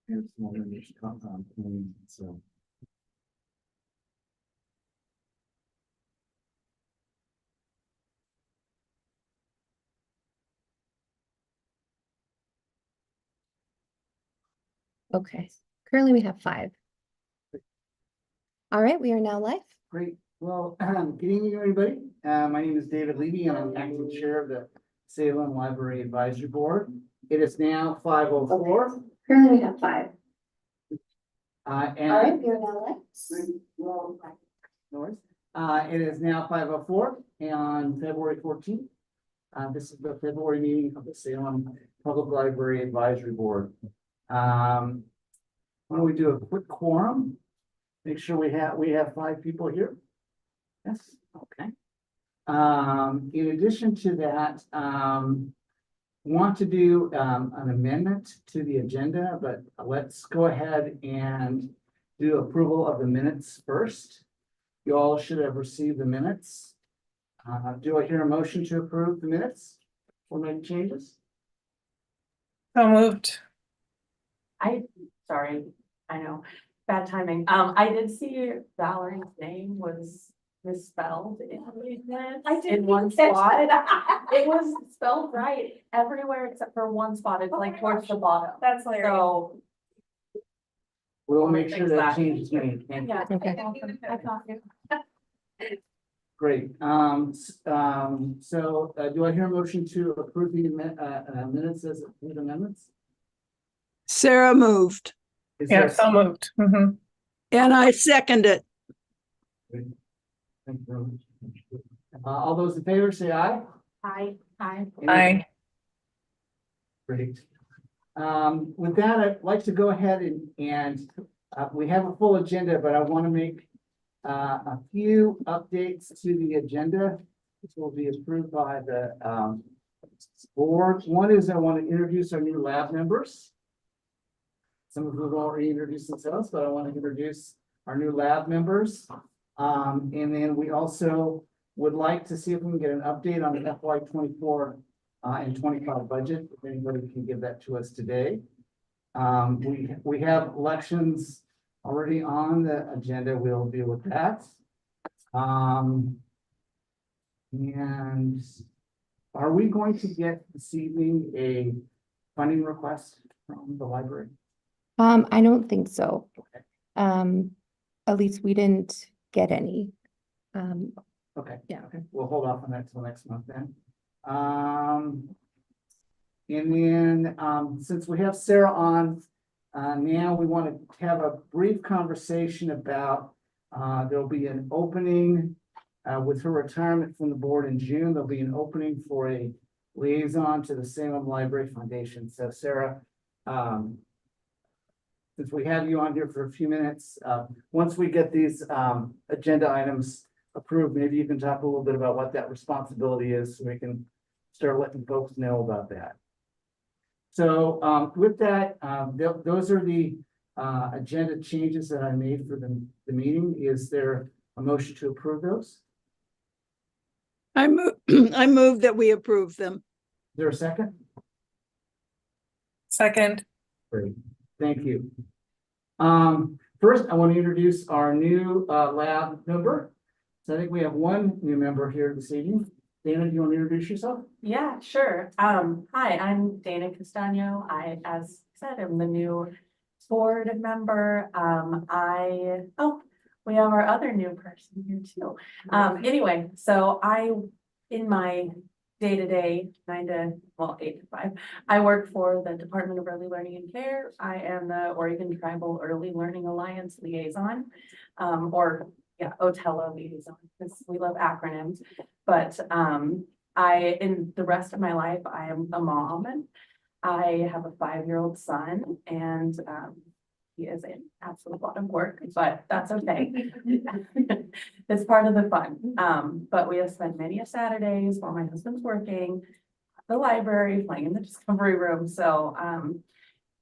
And some other things, so. Okay, currently we have 5. All right, we are now live. Great. Well, good evening, everybody. My name is David Levy, and I'm acting chair of the Salem Library Advisory Board. It is now 5:04. Currently we have 5. And All right, we are now live. no worries. It is now 5:04 on February 14th. This is the February meeting of the Salem Public Library Advisory Board. Why don't we do a quick quorum? Make sure we have 5 people here. Yes, okay. In addition to that, want to do an amendment to the agenda, but let's go ahead and do approval of the minutes first. You all should have received the minutes. Do I hear a motion to approve the minutes or make changes? So moved. Sorry, I know, bad timing. I did see Valerie's name was misspelled in one spot. It was spelled right everywhere except for one spot. It's like towards the bottom. That's hilarious. So, We'll make sure that change is made. Thank you. yeah. Okay. I thought you. Great. So do I hear a motion to approve the minutes as with amendments? Sarah moved, Is there Yeah, a so moved. Mhm. and I second it. Thank you very much. All those in favor say aye. Hi. Aye. Great. With that, I'd like to go ahead and we have a full agenda, but I want to make a few updates to the agenda. This will be approved by the board. One is I want to introduce our new lab members. Some of them have already introduced themselves, but I want to introduce our new lab members. And then we also would like to see if we can get an update on the FY 24 and 25 budget, if anybody can give that to us today. We have elections already on the agenda. We'll deal with that. And are we going to get this evening a funding request from the library? I don't think so. Okay. At least we didn't get any. Okay. Yeah. Okay, we'll hold off on that till next month then. And then, since we have Sarah on, now we want to have a brief conversation about, there'll be an opening, with her retirement from the board in June, there'll be an opening for a liaison to the Salem Library Foundation. So Sarah, since we have you on here for a few minutes, once we get these, agenda items approved, maybe you can talk a little bit about what that responsibility is, so we can start letting folks know about that. So with that, those are the agenda changes that I made for the meeting. Is there a motion to approve those? I move that we approve them. Is there a second? Second. Great, thank you. First, I want to introduce our new lab member. So I think we have one new member here this evening. Dana, do you want to introduce yourself? Yeah, sure. Hi, I'm Dana Castano. I, as said, am the new board member. We have our other new person here too. Anyway, so in my day-to-day, 8 to 5, I work for the Department of Early Learning and Care. I am the Oregon Tribal Early Learning Alliance liaison, OTELA liaison, because we love acronyms. But in the rest of my life, I am a mom, and I have a 5-year-old son, and he is an absolute lot of work, but that's okay. It's part of the fun. But we have spent many Saturdays while my husband's working at the library, playing in the discovery room. So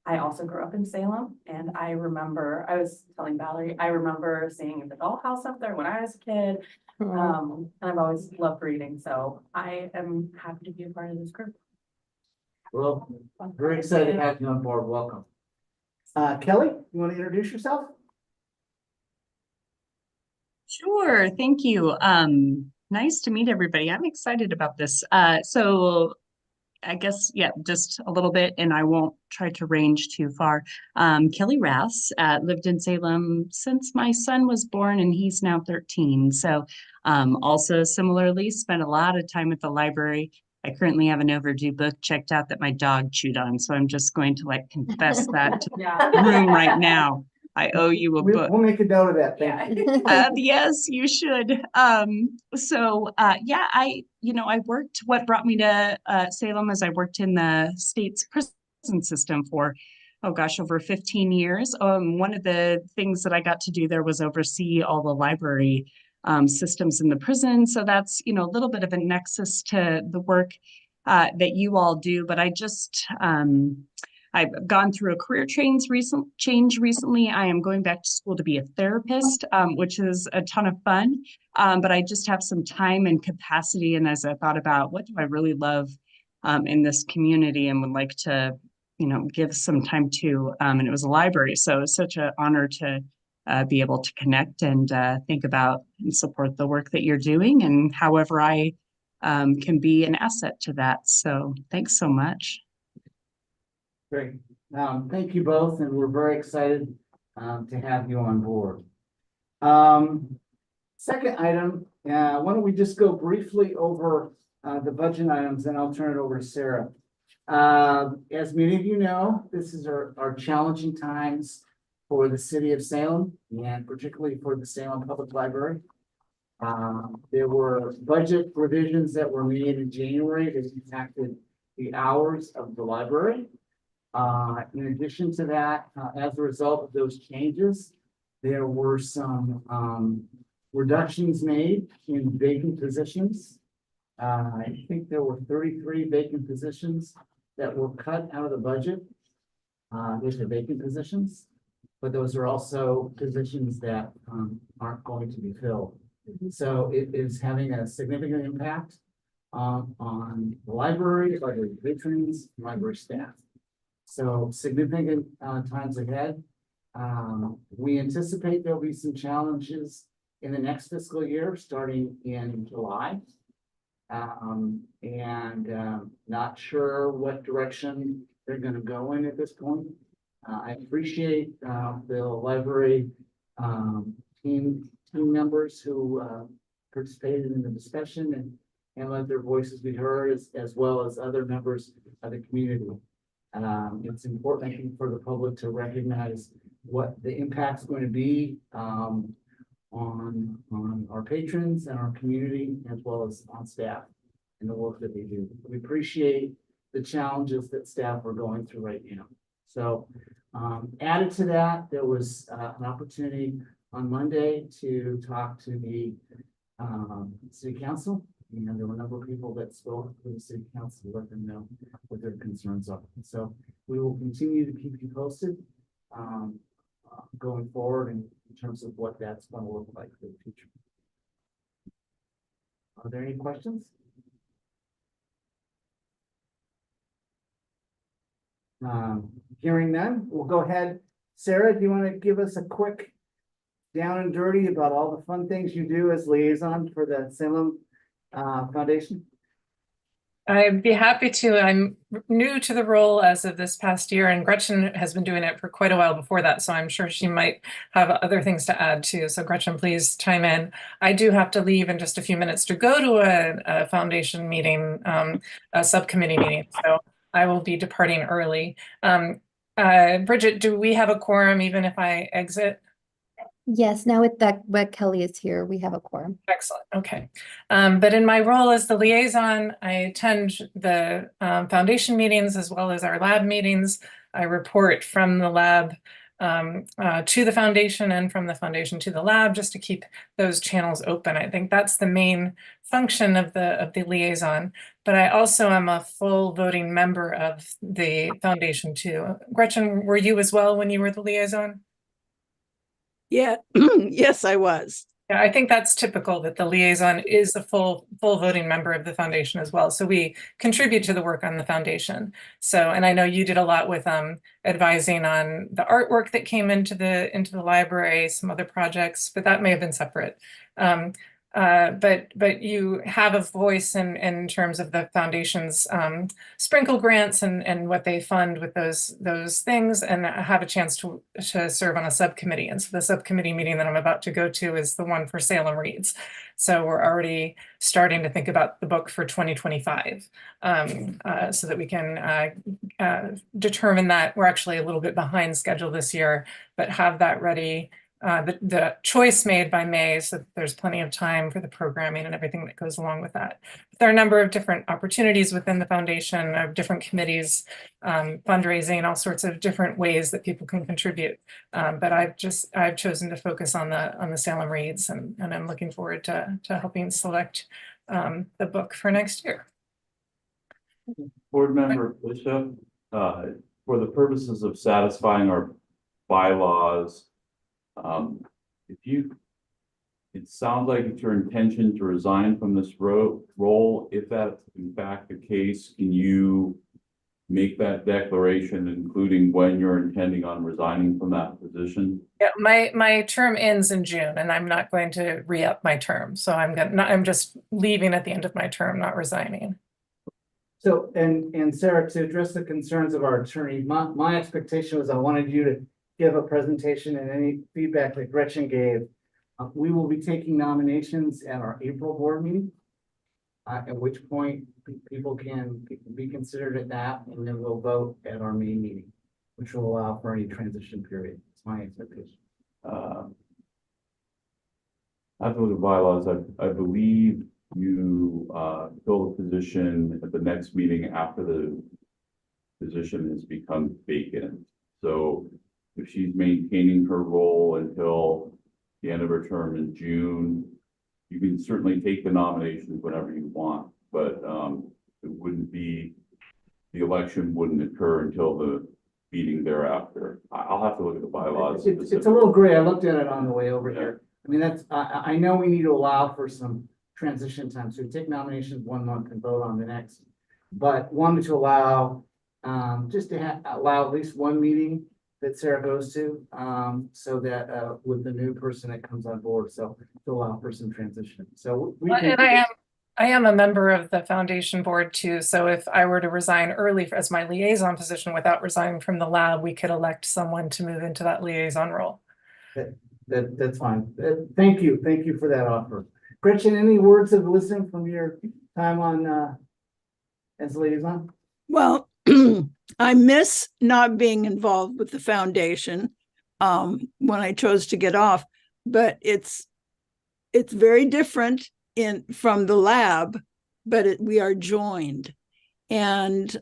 I also grew up in Salem, and I was telling Valerie, I remember seeing the dollhouse up there when I was a kid. And I've always loved reading, so I am happy to be a part of this group. Well, very excited to have you on board. Welcome. Kelly, you want to introduce yourself? Sure, thank you. Nice to meet everybody. I'm excited about this. So I guess, yeah, just a little bit, and I won't try to range too far. Kelly Rouse, lived in Salem since my son was born, and he's now 13. So also similarly, spent a lot of time at the library. I currently have an overdue book checked out that my dog chewed on. So I'm just going to like confess that to Yeah. the room right now. I owe you a book. We'll make a note of that. Thank you. Yes, you should. Yeah, I worked, what brought me to Salem is I worked in the state's prison system for, oh gosh, over 15 years. One of the things that I got to do there was oversee all the library systems in the prison. So that's, a little bit of a nexus to the work that you all do. But I've gone through a career change recently. I am going back to school to be a therapist, which is a ton of fun. But I just have some time and capacity. And as I thought about what do I really love in this community and would like to, give some time to, and it was a library. So it's such an honor to be able to connect and think about and support the work that you're doing and however I can be an asset to that. So thanks so much. Great. Thank you both, and we're very excited to have you on board. Second item, why don't we just go briefly over the budget items, and I'll turn it over to Sarah. As many of you know, this is our challenging times for the city of Salem, and particularly for the Salem Public Library. There were budget revisions that were made in January that impacted the hours of the library. In addition to that, as a result of those changes, there were some reductions made in vacant positions. I think there were 33 vacant positions that were cut out of the budget. Those are vacant positions, but those are also positions that aren't going to be filled. So it is having a significant impact on the library patrons, library staff. So significant times ahead. We anticipate there'll be some challenges in the next fiscal year, starting in July. Not sure what direction they're going to go in at this point. I appreciate the library team members who participated in the discussion and let their voices be heard, as well as other members of the community. It's important, I think, for the public to recognize what the impact's going to be on our patrons and our community, as well as on staff and the work that they do. We appreciate the challenges that staff are going through right now. So added to that, there was an opportunity on Monday to talk to the city council. There were a number of people that spoke to the city council to let them know what their concerns are. So we will continue to keep you posted going forward in terms of what that's going to look like for the future. Are there any questions? Hearing none, we'll go ahead. Sarah, do you want to give us a quick down and dirty about all the fun things you do as liaison for the Salem Foundation? I'd be happy to. I'm new to the role as of this past year, and Gretchen has been doing it for quite a while before that, so I'm sure she might have other things to add too. So Gretchen, please chime in. I do have to leave in just a few minutes to go to a foundation meeting, a subcommittee meeting, so I will be departing early. Bridget, do we have a quorum even if I exit? Yes, now with that, what Kelly is here, we have a quorum. Excellent. Okay. But in my role as the liaison, I attend the foundation meetings as well as our lab meetings. I report from the lab to the foundation and from the foundation to the lab, just to keep those channels open. I think that's the main function of the liaison. But I also am a full voting member of the foundation too. Gretchen, were you as well when you were the liaison? Yeah, yes, I was. Yeah, I think that's typical that the liaison is a full voting member of the foundation as well. So we contribute to the work on the foundation. So, and I know you did a lot with advising on the artwork that came into the library, some other projects, but that may have been separate. But you have a voice in terms of the foundation's sprinkle grants and what they fund with those things, and have a chance to serve on a subcommittee. And so the subcommittee meeting that I'm about to go to is the one for Salem Reads. So we're already starting to think about the book for 2025, so that we can determine that. We're actually a little bit behind schedule this year, but have that ready. The choice made by May, so that there's plenty of time for the programming and everything that goes along with that. There are a number of different opportunities within the foundation, of different committees, fundraising, all sorts of different ways that people can contribute. But I've chosen to focus on the Salem Reads, and I'm looking forward to helping select the book for next year. Board Member Bishop, for the purposes of satisfying our bylaws, it sounds like it's your intention to resign from this role. If that's in fact the case, can you make that declaration, including when you're intending on resigning from that position? Yeah, my term ends in June, and I'm not going to re-up my term. So I'm just leaving at the end of my term, not resigning. So, and Sarah, to address the concerns of our attorney, my expectation was I wanted you to give a presentation, and any feedback that Gretchen gave. We will be taking nominations at our April board meeting. At which point people can be considered at that, and then we'll vote at our May meeting, which will allow for any transition period. It's my expectation. After the bylaws, I believe you fill the position at the next meeting after the position has become vacant. So if she's maintaining her role until the end of her term in June, you can certainly take the nominations whenever you want, but it wouldn't be, the election wouldn't occur until the meeting thereafter. I'll have to look at the bylaws. It's a little gray. I looked at it on the way over here. I mean, I know we need to allow for some transition time. So we take nominations 1 month and vote on the next. But wanted to allow, just to allow at least one meeting that Sarah goes to, so that with the new person that comes on board, so to allow for some transition. So we can. And I am a member of the foundation board too. So if I were to resign early as my liaison position without resigning from the lab, we could elect someone to move into that liaison role. That's fine. Thank you for that offer. Gretchen, any words of wisdom from your time on as liaison? Well, I miss not being involved with the foundation when I chose to get off, but it's very different from the lab, but we are joined, and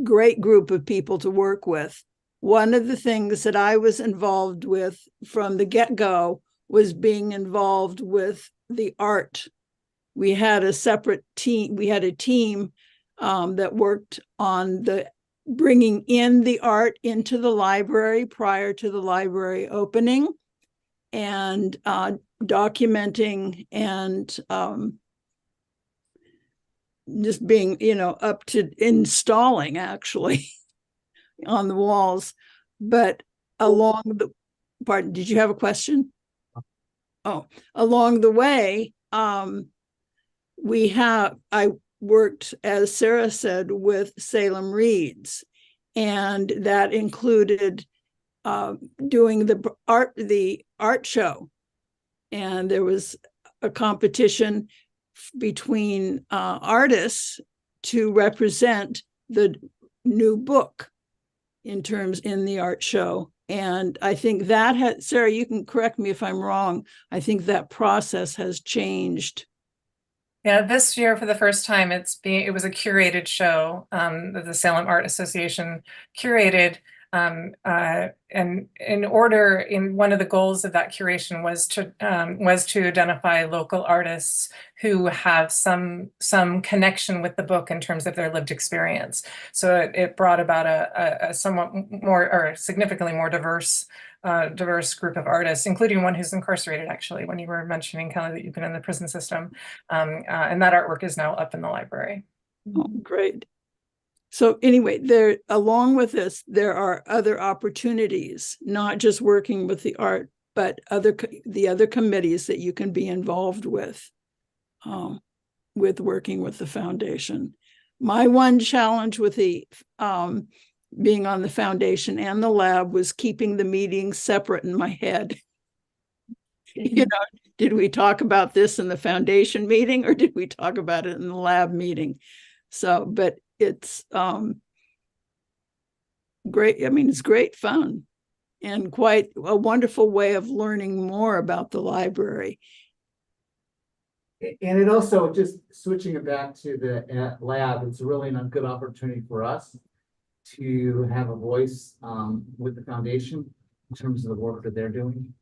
great group of people to work with. One of the things that I was involved with from the get-go was being involved with the art. We had a separate team. We had a team that worked on the bringing in the art into the library prior to the library opening, and documenting and just being, up to installing actually on the walls. But pardon, did you have a question? Oh, along the way, I worked, as Sarah said, with Salem Reads, and that included doing the art show. And there was a competition between artists to represent the new book in the art show. And I think that Sarah, you can correct me if I'm wrong, I think that process has changed. Yeah, this year for the first time, it was a curated show that the Salem Art Association curated. And in order, in one of the goals of that curation was to identify local artists who have some connection with the book in terms of their lived experience. So it brought about a somewhat more, or significantly more diverse group of artists, including one who's incarcerated, actually, when you were mentioning, Kelly, that you've been in the prison system. And that artwork is now up in the library. Oh, great. So anyway, there, along with this, there are other opportunities, not just working with the art, but the other committees that you can be involved with working with the foundation. My one challenge with the being on the foundation and the lab was keeping the meetings separate in my head. You know, did we talk about this in the foundation meeting, or did we talk about it in the lab meeting? So, but it's great. I mean, it's great fun and quite a wonderful way of learning more about the library. And it also, just switching it back to the lab, it's really a good opportunity for us to have a voice with the foundation in terms of the work that they're doing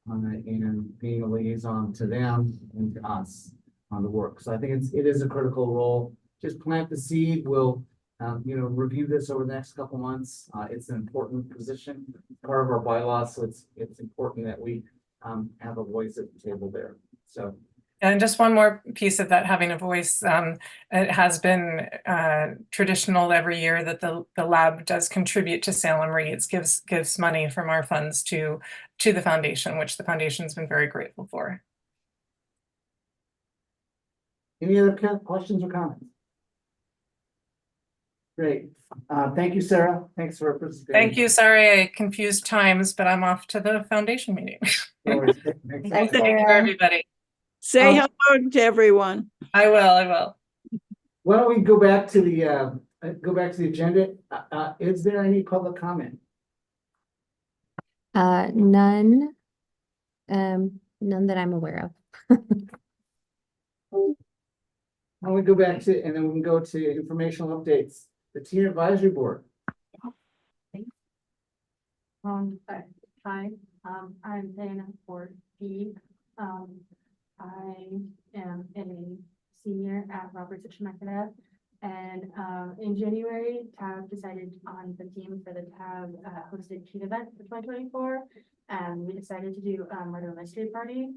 and being a liaison to them and to us on the work. So I think it is a critical role. Just plant the seed. We'll review this over the next couple months. It's an important position, part of our bylaws, so it's important that we have a voice at the table there. So. And just one more piece of that, having a voice, it has been traditional every year that the lab does contribute to Salem Reads, gives money from our funds to the foundation, which the foundation's been very grateful for. Any other questions or comments? Great. Thank you, Sarah. Thanks for participating. Thank you. Sorry, I confused times, but I'm off to the foundation meeting. No worries. Thank you, everybody. Say hello to everyone. I will. Why don't we go back to the agenda? Is there any public comment? None. None that I'm aware of. Why don't we go back to, and then we can go to informational updates. The Teen Advisory Board. Hi, I'm Dana Ford B. I am a senior at Roberts Schmeckedat, and in January, TAB decided on the theme for the TAB hosted teen event for 2024, and we decided to do murder mystery party.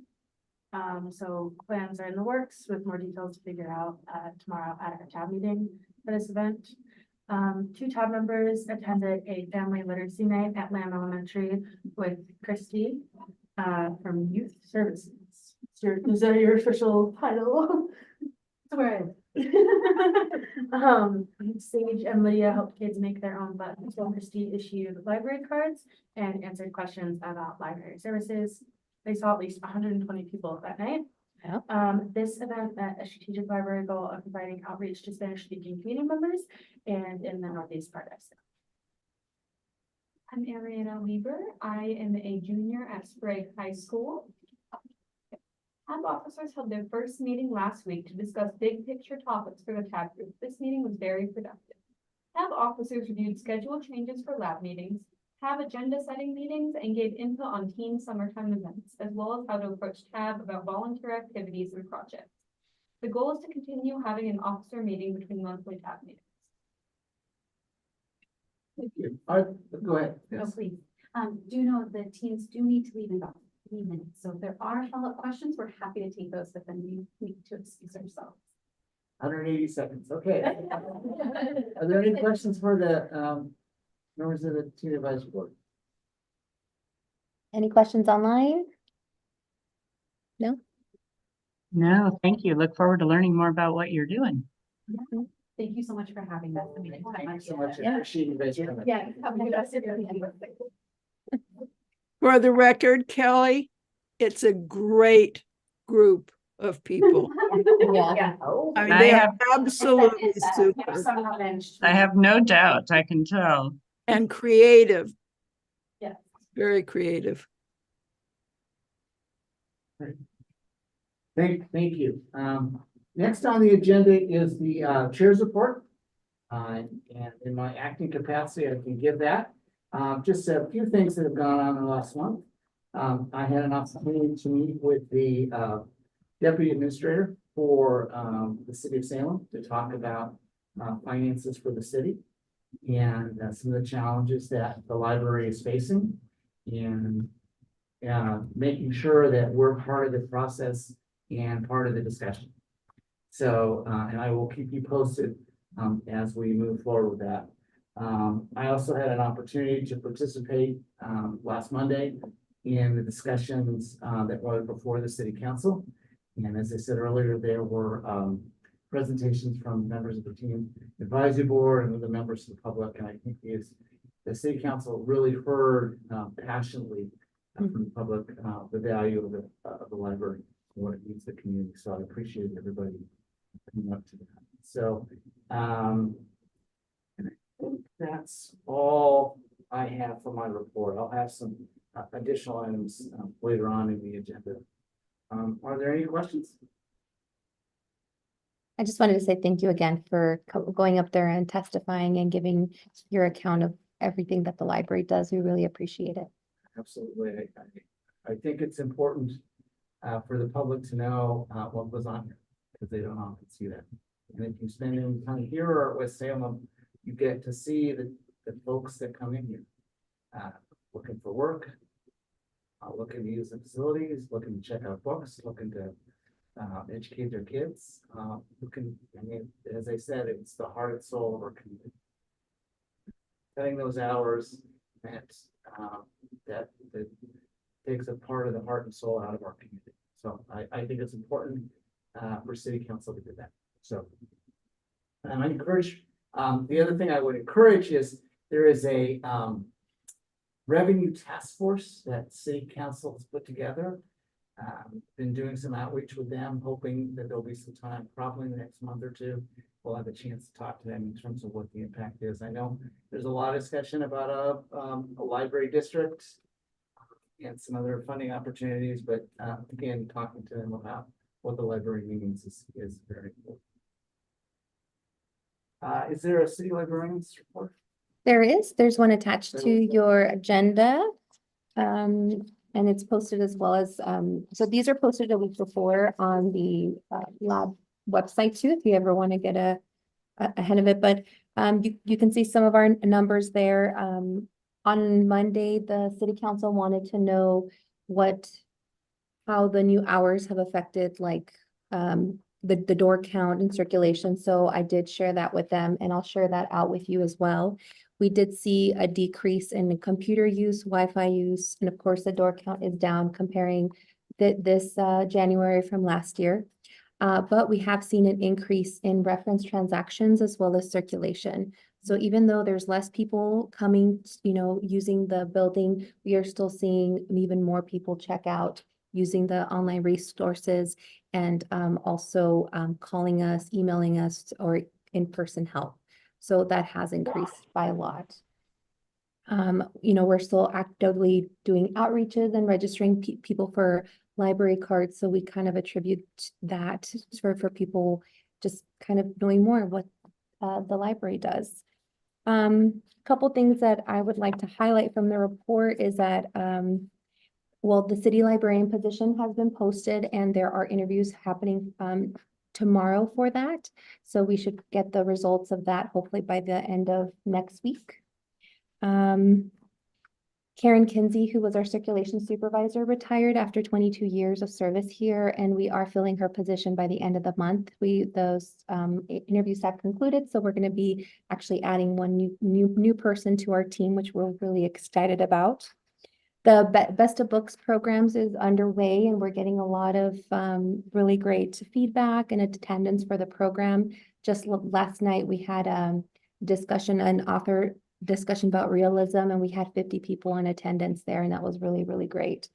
So plans are in the works with more details to figure out tomorrow at our TAB meeting for this event. 2 TAB members attended a family literacy night at Lamb Elementary with Christy from Youth Services. Is that your official title? Swear it. Sage and Lydia helped kids make their own buttons while Christy issued library cards and answered questions about library services. They saw at least 120 people that night. Yeah. This event met a strategic library goal of providing outreach to Spanish-speaking community members and in the Northeast part of Salem. I'm Ariana Weaver. I am a junior at Sprague High School. TAB officers held their first meeting last week to discuss big picture topics for the TAB group. This meeting was very productive. TAB officers reviewed schedule changes for lab meetings, TAB agenda setting meetings, and gave input on teen summertime events, as well as how to approach TAB about volunteer activities and projects. The goal is to continue having an officer meeting between monthly TAB meetings. Thank you. Go ahead. Oh, Yes. please. Do know that teens do need to leave in about 3 minutes. So if there are follow-up questions, we're happy to take those, but then we need to excuse ourselves. 180 seconds. Okay. Are there any questions for the members of the Teen Advisory Board? Any questions online? No? No, thank you. Look forward to learning more about what you're doing. Thank you so much for having us. Thank you so much. I appreciate you guys coming. Yeah. Have a good rest of your day. For the record, Kelly, it's a great group of people. Yeah. I mean, I they are have- absolutely super I have no doubt, I can tell. and creative. Yeah. Very creative. Thank you. Next on the agenda is the chair's report. And in my acting capacity, I can give that. Just a few things that have gone on in the last month. I had an opportunity to meet with the deputy administrator for the city of Salem to talk about finances for the city and some of the challenges that the library is facing, and making sure that we're part of the process and part of the discussion. So, and I will keep you posted as we move forward with that. I also had an opportunity to participate last Monday in the discussions that were before the city council. And as I said earlier, there were presentations from members of the team advisory board and other members of the public. And I think the city council really heard passionately from the public the value of the library and what it means to the community. So I appreciate everybody coming up to that. So and I think that's all I have for my report. I'll have some additional items later on in the agenda. Are there any questions? I just wanted to say thank you again for going up there and testifying and giving your account of everything that the library does. We really appreciate it. Absolutely. I think it's important for the public to know what goes on here, because they don't often see that. And if you spend any time here or at West Salem, you get to see the folks that come in here looking for work, looking to use the facilities, looking to check out books, looking to educate their kids. I mean, as I said, it's the heart and soul of our community. Spending those hours that takes a part of the heart and soul out of our community. So I think it's important for city council to do that. So, and I encourage, the other thing I would encourage is there is a revenue task force that city council has put together. Been doing some outreach with them, hoping that there'll be some time, probably in the next month or two. We'll have a chance to talk to them in terms of what the impact is. I know there's a lot of discussion about a library district and some other funding opportunities, but again, talking to them about what the library means is very important. Is there a city librarian's report? There's one attached to your agenda. And it's posted as well as, so these are posted a week before on the lab website too, if you ever want to get ahead of it. But you can see some of our numbers there. On Monday, the city council wanted to know how the new hours have affected like the door count and circulation. So I did share that with them, and I'll share that out with you as well. We did see a decrease in computer use, Wi-Fi use, and of course the door count is down comparing this January from last year. But we have seen an increase in reference transactions as well as circulation. So even though there's less people coming, using the building, we are still seeing even more people check out using the online resources and also calling us, emailing us, or in-person help. So that has increased by a lot. We're still actively doing outreaches and registering people for library cards. So we kind of attribute that for people just kind of knowing more of what the library does. Couple things that I would like to highlight from the report is that, the city librarian position has been posted and there are interviews happening tomorrow for that. So we should get the results of that hopefully by the end of next week. Karen Kinsey, who was our circulation supervisor, retired after 22 years of service here, and we are filling her position by the end of the month. Those interviews have concluded, so we're going to be actually adding one new person to our team, which we're really excited about. The Best of Books programs is underway, and we're getting a lot of really great feedback and attendance for the program. Just last night, we had an author discussion about realism, and we had 50 people in attendance there, and that was really, really great.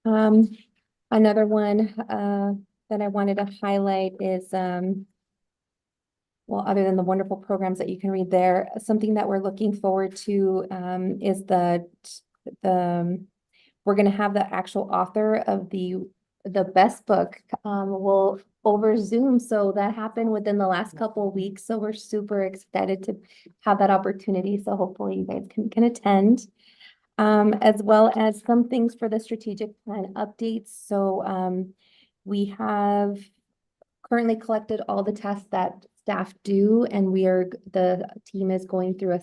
Another one that I wanted to highlight is, other than the wonderful programs that you can read there, something that we're looking forward to is we're going to have the actual author of the the best book will over Zoom. So that happened within the last couple of weeks. So we're super excited to have that opportunity. So hopefully you guys can attend. As well as some things for the strategic plan updates. So we have currently collected all the tests that staff do, and the team is going through a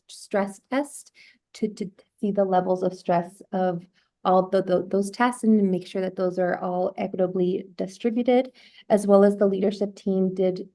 stress test to see the levels of stress of all those tests and make sure that those are all equitably distributed, as well as the leadership team did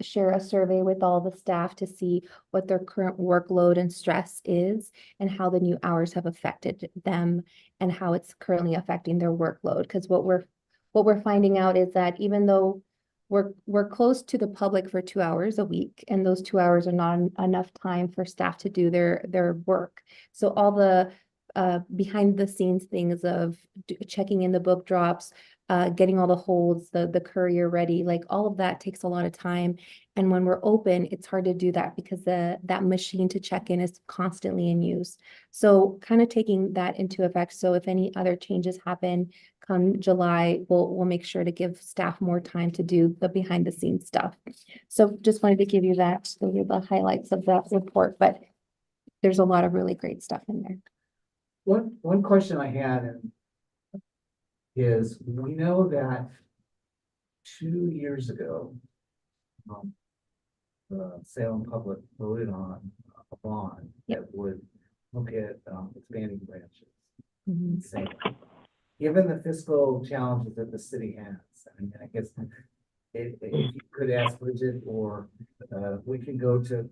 share a survey with all the staff to see what their current workload and stress is and how the new hours have affected them and how it's currently affecting their workload. Because what we're finding out is that even though we're close to the public for 2 hours a week, and those 2 hours are not enough time for staff to do their work. So all the behind the scenes things of checking in the book drops, getting all the holds, the courier ready, like all of that takes a lot of time. And when we're open, it's hard to do that because that machine to check in is constantly in use. So kind of taking that into effect. So if any other changes happen come July, we'll make sure to give staff more time to do the behind the scenes stuff. So just wanted to give you that, the highlights of that report, but there's a lot of really great stuff in there. One question I had is, we know that 2 years ago, the Salem public voted on a bond that would look at expanding branches. in Salem. Given the fiscal challenges that the city has, I mean, I guess if you could ask Bridget, or we can go to.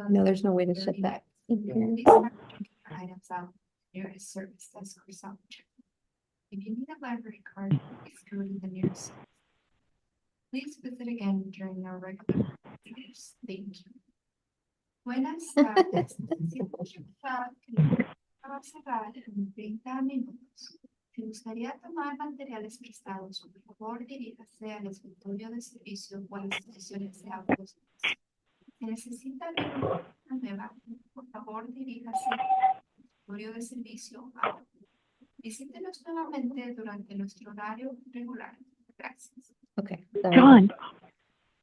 No, there's no way to shut that. Items out nearest service desk or something. If you need a library card, please go to the nearest. Please visit again during our regular hours. Thank you. Buenas tardes. Si escucha que va a cerrar en 30 minutos. Si gustaría tomar materiales prestados, por favor diríjase al escritorio de servicio o a las estaciones de autos. Si necesita una nueva, por favor diríjase al escritorio de servicio ahora. Visítenos nuevamente durante nuestro horario regular. Gracias. Okay. Sorry.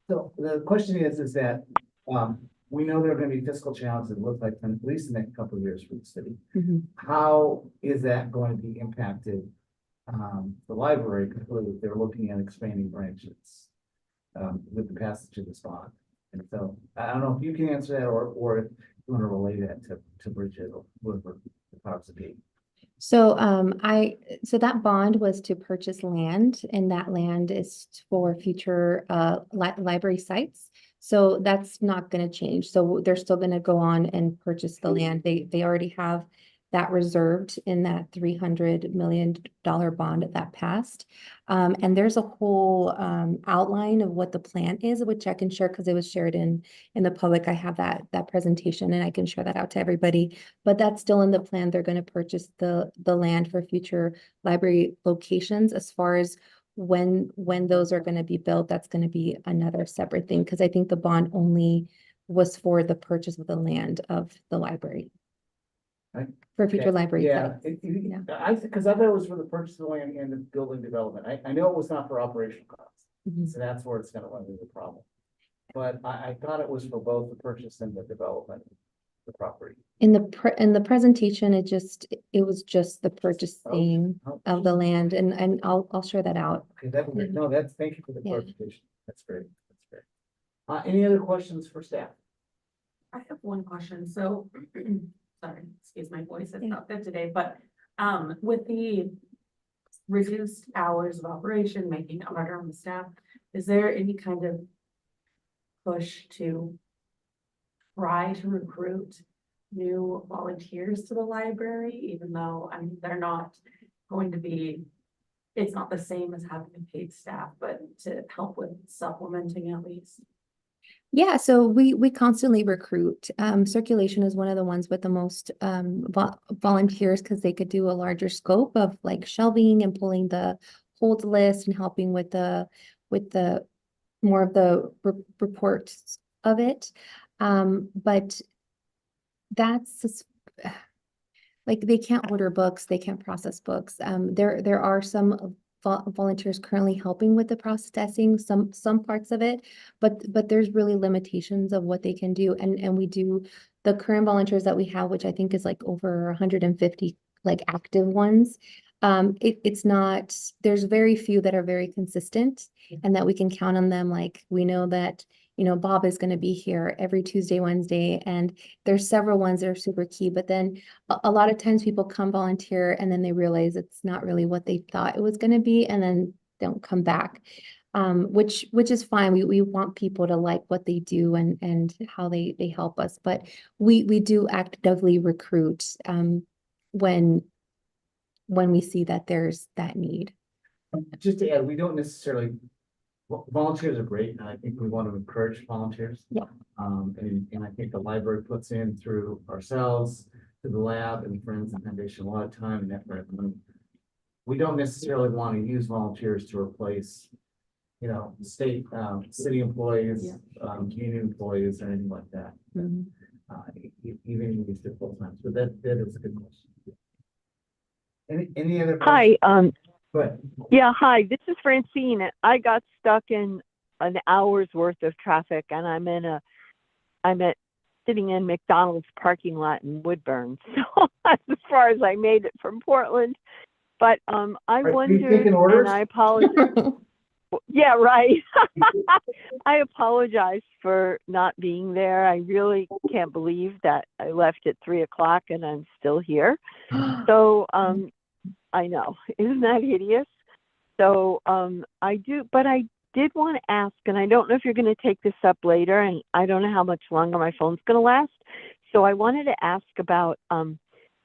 So the question is that, we know there are gonna be fiscal challenges, it looks like, at least the next couple of years for the city. Mhm. How is that going to be impacted, the library, particularly if they're looking at expanding branches, with the passage of this bond? And so, I don't know if you can answer that, or if you want to relay that to Bridget, or whoever the powers that be. So so that bond was to purchase land, and that land is for future library sites. So that's not going to change. So they're still going to go on and purchase the land. They already have that reserved in that $300 million bond that passed. And there's a whole outline of what the plan is, which I can share because it was shared in the public. I have that presentation and I can share that out to everybody. But that's still in the plan. They're going to purchase the land for future library locations. As far as when those are going to be built, that's going to be another separate thing, because I think the bond only was for the purchase of the land of the library. Right. For future library Yeah, sites. yeah. Because I thought it was for the purchase of land and the building development. I know it was not for operational costs. Mhm. So that's where it's gonna run into the problem. But I thought it was for both the purchase and the development of the property. In the presentation, it was just the purchasing of the land, and I'll share that out. Okay, that would be, no, thank you for the Yeah. clarification. That's great. That's great. Any other questions for staff? I have one question. So, sorry, excuse my voice, it's Yeah. not good today, but with the reduced hours of operation, making it harder on the staff, is there any kind of push to try to recruit new volunteers to the library, even though, I mean, they're not going to be, it's not the same as having a paid staff, but to help with supplementing at least? Yeah, so we constantly recruit. Circulation is one of the ones with the most volunteers, because they could do a larger scope of like shelving and pulling the hold list and helping with the more of the reports of it. But that's like they can't order books, they can't process books. There are some volunteers currently helping with the processing, some parts of it, but there's really limitations of what they can do. And we do, the current volunteers that we have, which I think is like over 150 like active ones. It's not, there's very few that are very consistent and that we can count on them. Like we know that, you know, Bob is going to be here every Tuesday, Wednesday, and there's several ones that are super key, but then a lot of times people come volunteer and then they realize it's not really what they thought it was going to be and then don't come back. Which is fine. We want people to like what they do and how they help us, but we do actively recruit when we see that there's that need. Just to add, we don't necessarily, volunteers are great, and I think we want to encourage volunteers. Yeah. And I think the library puts in through ourselves, to the lab and Friends and Foundation, a lot of time and effort. We don't necessarily want to use volunteers to replace, you know, state, city employees, community employees, or anything like that. Mhm. Even in these difficult times, but that is a good question. Any other? Hi, questions? Go ahead. yeah, hi, this is Francine. I got stuck in an hour's worth of traffic and I'm sitting in McDonald's parking lot in Woodburn. So that's as far as I made it from Portland. But I Are you wondered, taking orders? and I apologize. Yeah, right. I apologize for not being there. I really can't believe that I left at 3:00 and I'm still here. So I know, isn't that hideous? So I did want to ask, and I don't know if you're going to take this up later, and I don't know how much longer my phone's going to last. So I wanted to ask about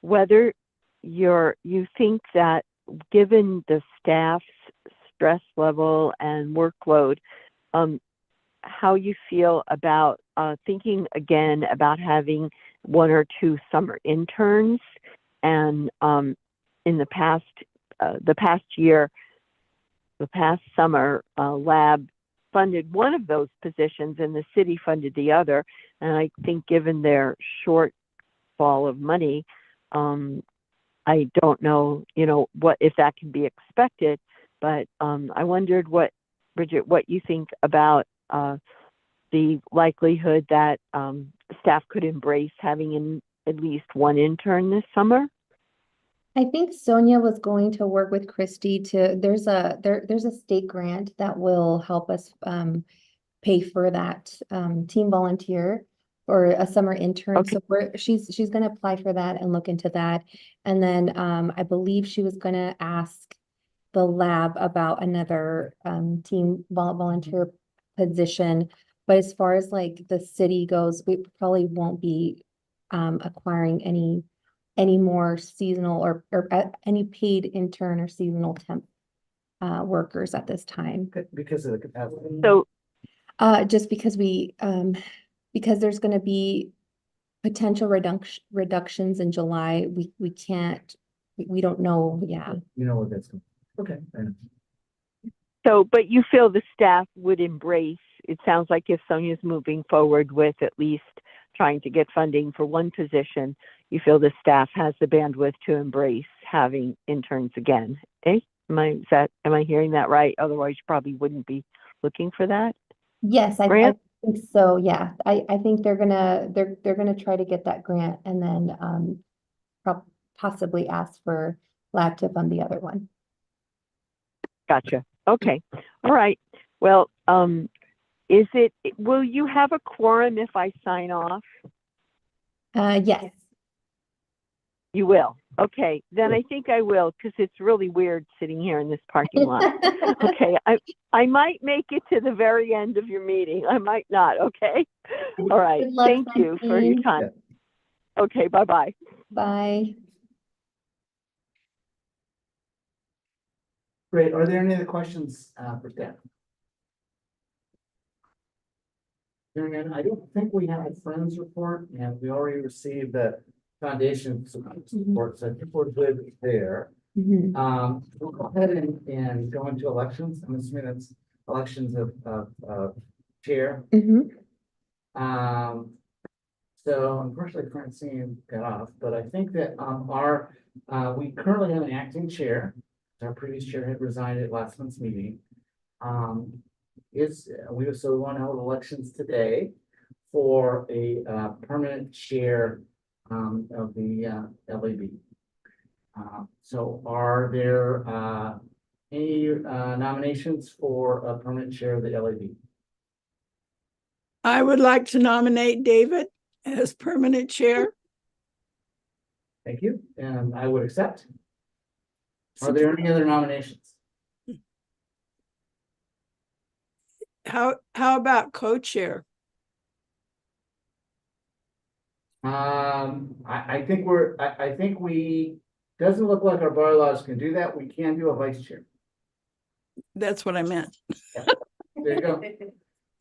whether you think that given the staff's stress level and workload, how you feel about thinking again about having 1 or 2 summer interns. And in the past summer, lab funded one of those positions and the city funded the other. And I think given their shortfall of money, I don't know, you know, what if that can be expected, but I wondered Bridget, what you think about the likelihood that staff could embrace having at least 1 intern this summer. I think Sonia was going to work with Christy there's a state grant that will help us pay for that team volunteer or a summer intern. Okay. So she's going to apply for that and look into that. And then I believe she was going to ask the lab about another team volunteer position. But as far as like the city goes, we probably won't be acquiring any more seasonal or any paid intern or seasonal temp workers at this time. Because of the capacity. So Just because because there's going to be potential reductions in July, we don't know. Yeah. You know what that's going. Okay. Fair enough. So, but you feel the staff would embrace, it sounds like if Sonia's moving forward with at least trying to get funding for 1 position, you feel the staff has the bandwidth to embrace having interns again. Eh? Am I hearing that right? Otherwise you probably wouldn't be looking for that. Yes, I think so. Yeah. I think they're gonna try to get that grant and then possibly ask for lab to fund the other one. Gotcha. Okay. All right. Well, will you have a quorum if I sign off? Yes. You will. Okay. Then I think I will, because it's really weird sitting here in this parking lot. Okay. I might make it to the very end of your meeting. I might not. Okay. All right. Good luck, Thank you for your Francine. time. Okay. Bye-bye. Bye. Great. Are there any other questions for staff? Hearing none, I don't think we have a Friends report, and we already received the foundation support, so I think we're good there. Mhm. We'll go ahead and go into elections. I'm assuming it's elections of chair. Mhm. So unfortunately, Francine got off, but I think that we currently have an acting chair. Our previous chair had resigned at last month's meeting. We want to hold elections today for a permanent chair of the LAB. So are there any nominations for a permanent chair of the LAB? I would like to nominate David as permanent chair. Thank you, and I would accept. Are there any other nominations? How about co-chair? I think doesn't look like our bylaws can do that. We can do a vice chair. That's what I meant. There you go.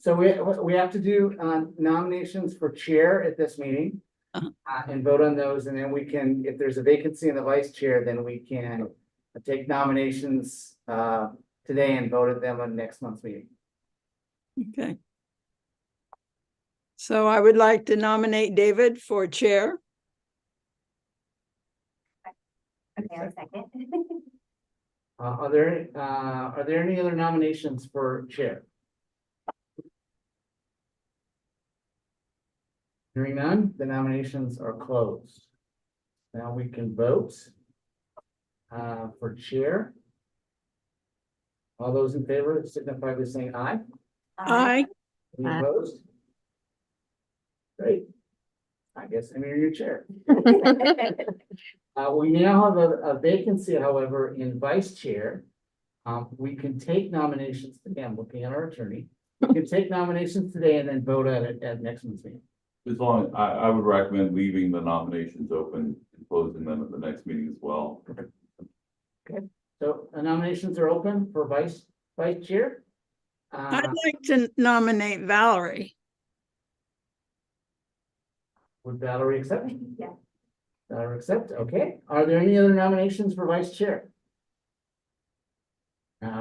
So we have to do nominations for chair at this meeting. And vote on those, and then we can, if there's a vacancy in the vice chair, then we can take nominations today and vote at them on next month's meeting. Okay. So I would like to nominate David for chair. Okay, I'll second. Are there any other nominations for chair? Hearing none, the nominations are closed. Now we can vote for chair. All those in favor signify by saying aye. Aye. Any opposed? Great. I guess I'm your chair. We now have a vacancy, however, in vice chair. We can take nominations, again, looking at our attorney. We can take nominations today and then vote at it at next month's meeting. As long, I would recommend leaving the nominations open and closing them at the next meeting as well. Okay, so the nominations are open for vice chair. I'd like to nominate Valerie. Would Valerie accept? Yeah. Valerie accept, okay. Are there any other nominations for vice chair?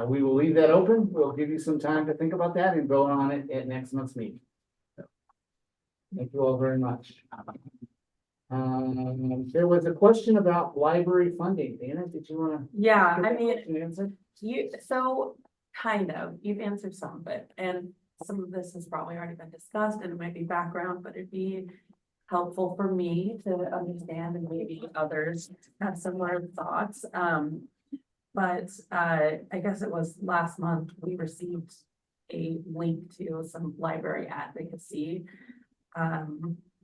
We will leave that open. We'll give you some time to think about that and vote on it at next month's meeting. So, thank you all very much. There was a question about library funding. Dana, did you want to? Yeah, I mean, Answer? kind of, you've answered some of it, and some of this has probably already been discussed, and it might be background, but it'd be helpful for me to understand, and maybe others have similar thoughts. But I guess it was last month, we received a link to some library advocacy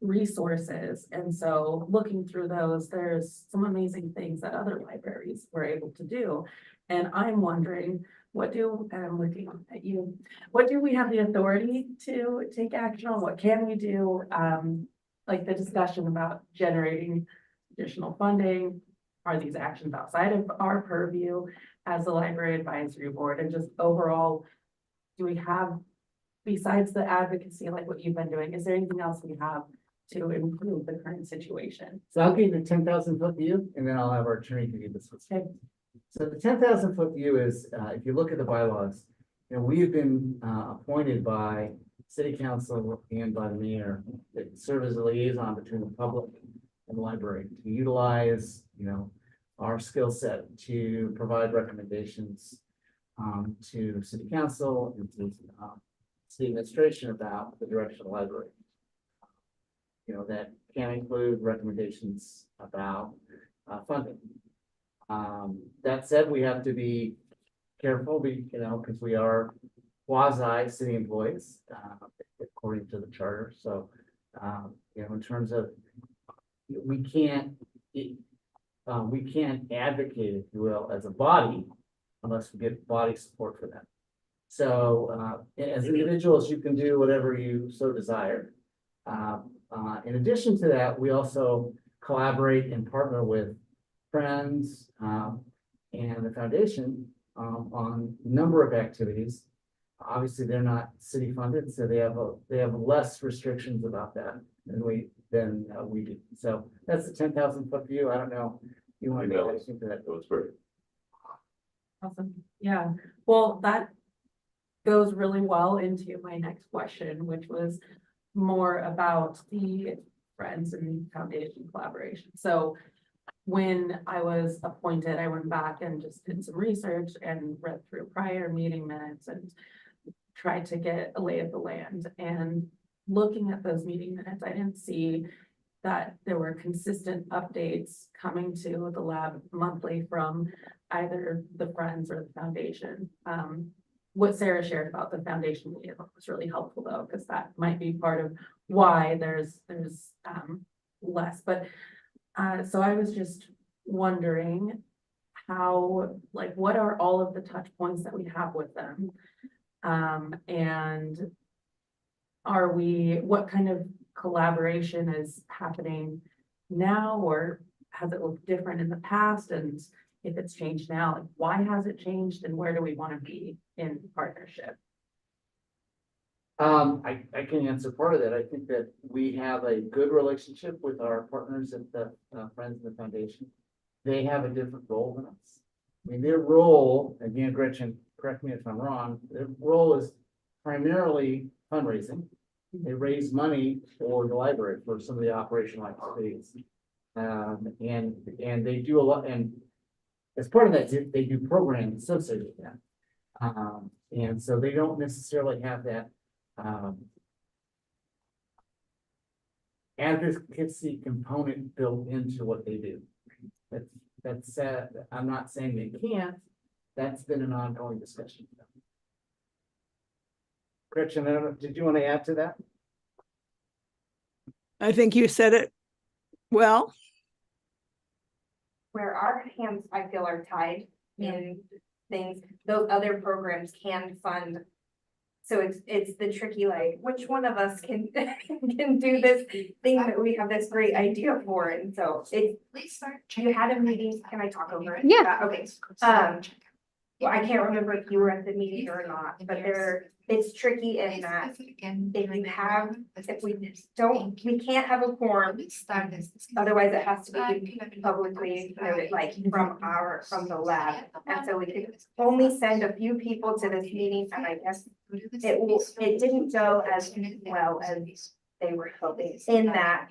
resources. And so looking through those, there's some amazing things that other libraries were able to do. And I'm wondering, I'm looking at you, what do we have the authority to take action on? What can we do? Like the discussion about generating additional funding. Are these actions outside of our purview as the library advisory board? And just overall, do we have, besides the advocacy, like what you've been doing, is there anything else we have to improve the current situation? So I'll give you the 10,000 foot view, and then I'll have our attorney give you this. Okay. So the 10,000 foot view is, if you look at the bylaws, we have been appointed by city council and by the mayor that serve as a liaison between the public and the library to utilize, our skill set to provide recommendations to city council and to city administration about the direction of the library. That can include recommendations about funding. That said, we have to be careful, because we are quasi city employees, according to the charter. So, in terms of, we can't advocate, if you will, as a body, unless we get body support for that. So, as individuals, you can do whatever you so desire. In addition to that, we also collaborate and partner with friends and the foundation on a number of activities. Obviously, they're not city funded, so they have less restrictions about that than we do. So that's the 10,000 foot view. I don't know. You want to go into that? That was great. Awesome. Yeah. Well, that goes really well into my next question, which was more about the Friends and Foundation collaboration. So when I was appointed, I went back and just did some research and read through prior meeting minutes and tried to get a lay of the land. And looking at those meeting minutes, I didn't see that there were consistent updates coming to the lab monthly from either the Friends or the Foundation. What Sarah shared about the Foundation meeting was really helpful though, because that might be part of why there's less, but so I was just wondering how, like, what are all of the touch points that we have with them? And what kind of collaboration is happening now, or has it looked different in the past? And if it's changed now, like, why has it changed and where do we want to be in partnership? I can answer part of that. I think that we have a good relationship with our partners at the Friends of the Foundation. They have a different role than us. I mean, their role, again, Gretchen, correct me if I'm wrong, their role is primarily fundraising. They raise money for the library for some of the operational activities. And they do a lot, and as part of that, they do programs associated with that. And so they don't necessarily have that advocacy component built into what they do. That's I'm not saying they can't. That's been an ongoing discussion. Gretchen, did you want to add to that? I think you said it well. Where our hands, I feel, are tied in things, those other programs can fund. So it's the tricky, like, which one of us can can do this thing that we have this great idea for? And so you had a meeting, can I talk over it? Yeah. Okay. Well, I can't remember if you were at the meeting or not, but it's tricky in that we can't have a quorum. Otherwise it has to be publicly noted, like from the lab. And so we could only send a few people to this meeting, and I guess it didn't go as well as they were hoping, in that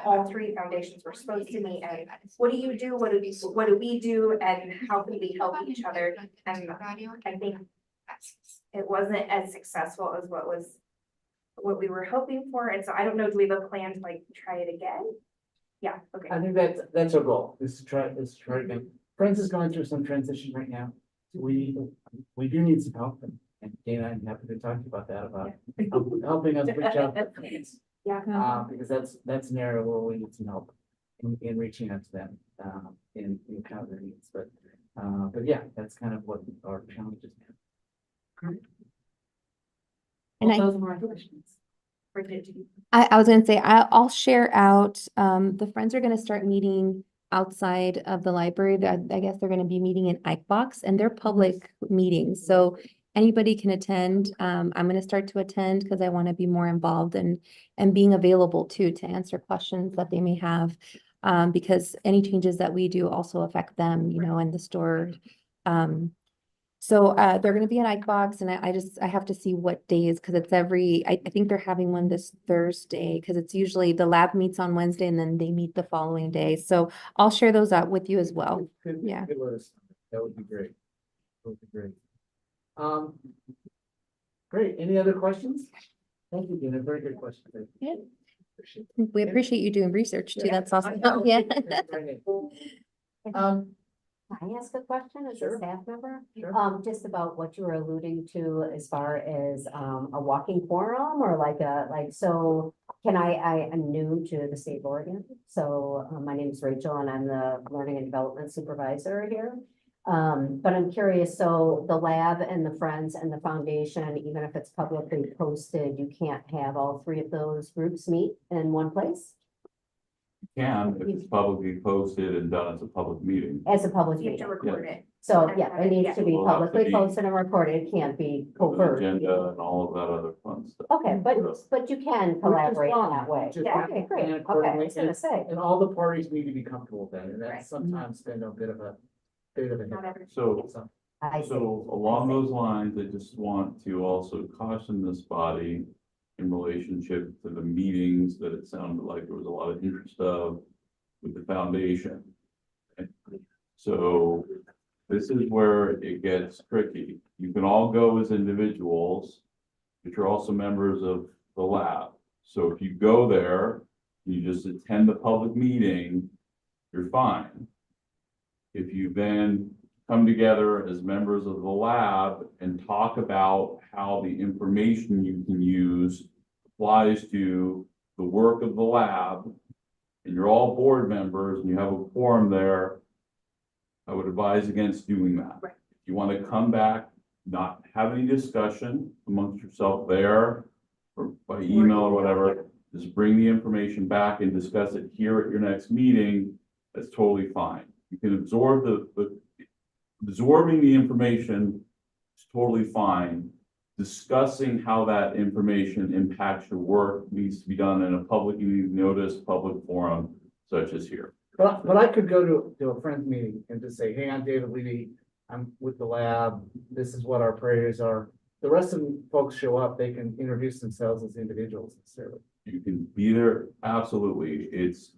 all three foundations were supposed to meet and what do you do? What do we do? And how can we help each other? And I think it wasn't as successful as what we were hoping for. And so I don't know, do we have a plan to like try it again? Yeah, okay. I think that's our goal, is to try again. Friends is going through some transition right now. We do need some help, and Dana, I'm happy to talk to you about that, about helping us reach out to friends. Yeah. Because that's an area where we need some help in reaching out to them, in kind of their needs, but yeah, that's kind of what our challenge is now. And Well, those were my questions. I was gonna say, I'll share out, the Friends are gonna start meeting outside of the library. I guess they're gonna be meeting in Ike Box, and they're public meetings, so anybody can attend. I'm gonna start to attend because I want to be more involved and being available too, to answer questions that they may have. Because any changes that we do also affect them, you know, in the store. So they're gonna be in Ike Box, and I have to see what days, because it's I think they're having one this Thursday, because it's usually the lab meets on Wednesday and then they meet the following day. So I'll share those out with you as well. Yeah. That would be great. That would be great. Great. Any other questions? Thank you, Dina. Very good question. Yeah. Appreciate it. We appreciate you doing research too. Yeah, That's awesome. I know. Yeah. Can I ask a question as Sure. a staff member? Sure. Just about what you were alluding to as far as a walking forum, or so I'm new to the state of Oregon. So my name is Rachel and I'm the learning and development supervisor here. But I'm curious, so the lab and the Friends and the Foundation, even if it's publicly posted, you can't have all three of those groups meet in one place? Can, if it's publicly posted and done as a public meeting. As a public You have to meeting. record it. So, yeah, it needs to be Will have to publicly be- posted and recorded, it can't be The covert. agenda and all of that other fun stuff. Okay, but you can collaborate in that way. Just Yeah, have okay, to great. plan Okay, I accordingly, was gonna say. And all the parties need to be comfortable with that, and Right. that's sometimes been a bit of a Not every- So, I see. so along those lines, I just want to also caution this body in relationship to the meetings that it sounded like there was a lot of interest of with the foundation. Okay? So this is where it gets tricky. You can all go as individuals, but you're also members of the lab. So if you go there, you just attend the public meeting, you're fine. If you then come together as members of the lab and talk about how the information you can use applies to the work of the lab, and you're all board members and you have a quorum there, I would advise against doing that. Right. If you want to come back, not have any discussion amongst yourself there or by email or whatever, just bring the information back and discuss it here at your next meeting. That's totally fine. You can absorb absorbing the information is totally fine. Discussing how that information impacts your work needs to be done in a public notice, public forum, such as here. But I could go to a friend's meeting and just say, hey, I'm David Levy, I'm with the lab, this is what our priorities are. The rest of the folks show up, they can introduce themselves as individuals necessarily. You can be there, absolutely. It's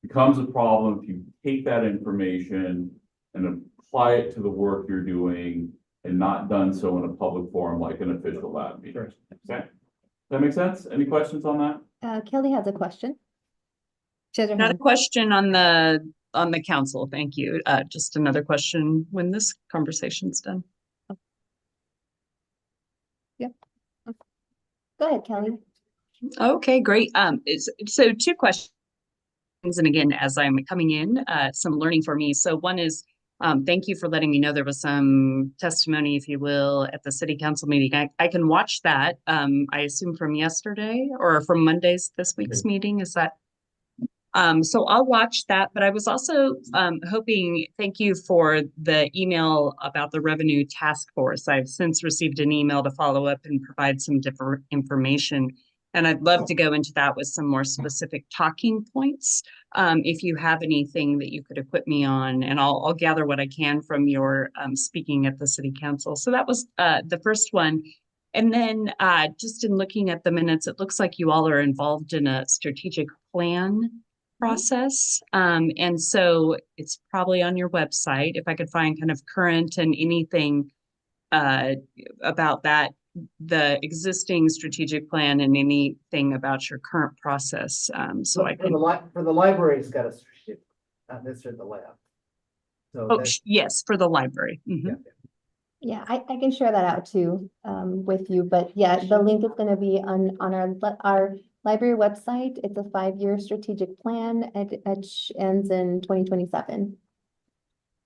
becomes a problem if you take that information and apply it to the work you're doing and not done so in a public forum like an official lab meeting. Sure. Okay, does that make sense? Any questions on that? Kelly has a question. She has her Not a hand. question on the council. Thank you. Just another question when this conversation's done. Go ahead, Kelly. Okay, great. So two questions. And again, as I'm coming in, some learning for me. So one is, thank you for letting me know there was some testimony, if you will, at the city council meeting. I can watch that, I assume from yesterday or from Monday's, this week's meeting, is that? So I'll watch that, but I was also hoping, thank you for the email about the revenue task force. I've since received an email to follow up and provide some different information. And I'd love to go into that with some more specific talking points. If you have anything that you could equip me on, and I'll gather what I can from your speaking at the city council. So that was the first one. And then just in looking at the minutes, it looks like you all are involved in a strategic plan process. And so it's probably on your website. If I could find kind of current and anything about that, the existing strategic plan and anything about your current process. So I can. For the library, it's got a strategic, not necessarily the lab. So Oh, yes, for the library. Mhm. Yeah, I can share that out too with you, but yeah, the link is going to be on our library website. It's a 5-year strategic plan. It ends in 2027.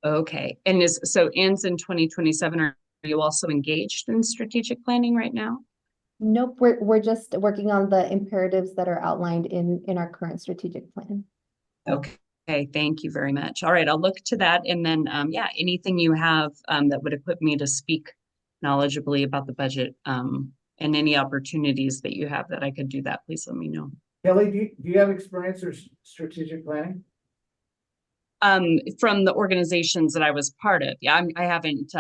Okay, and so ends in 2027. Are you also engaged in strategic planning right now? Nope, we're just working on the imperatives that are outlined in our current strategic plan. Okay, thank you very much. All right, I'll look to that. And then, yeah, anything you have that would equip me to speak knowledgeably about the budget and any opportunities that you have that I could do that, please let me know. Kelly, do you have experience or strategic planning? From the organizations that I was part of. Yeah, I haven't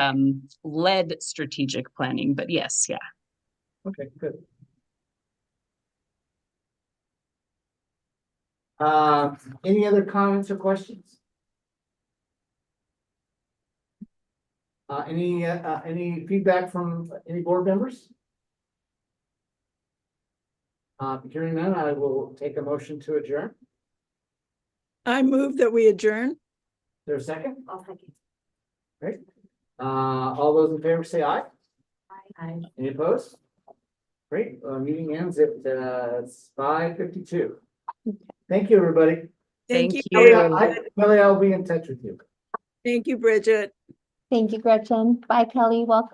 led strategic planning, but yes, yeah. Okay, good. Any other comments or questions? Any feedback from any board members? Hearing none, I will take a motion to adjourn. Is I move that we adjourn. there a second? I'll second. Great. All those in favor say aye. Aye. Any opposed? Great, meeting ends at 5:52. Thank you, everybody. Thank Thank you. you. Kelly, I'll be in touch with you. Thank you, Bridget. Thank you, Gretchen. Bye, Kelly. Welcome.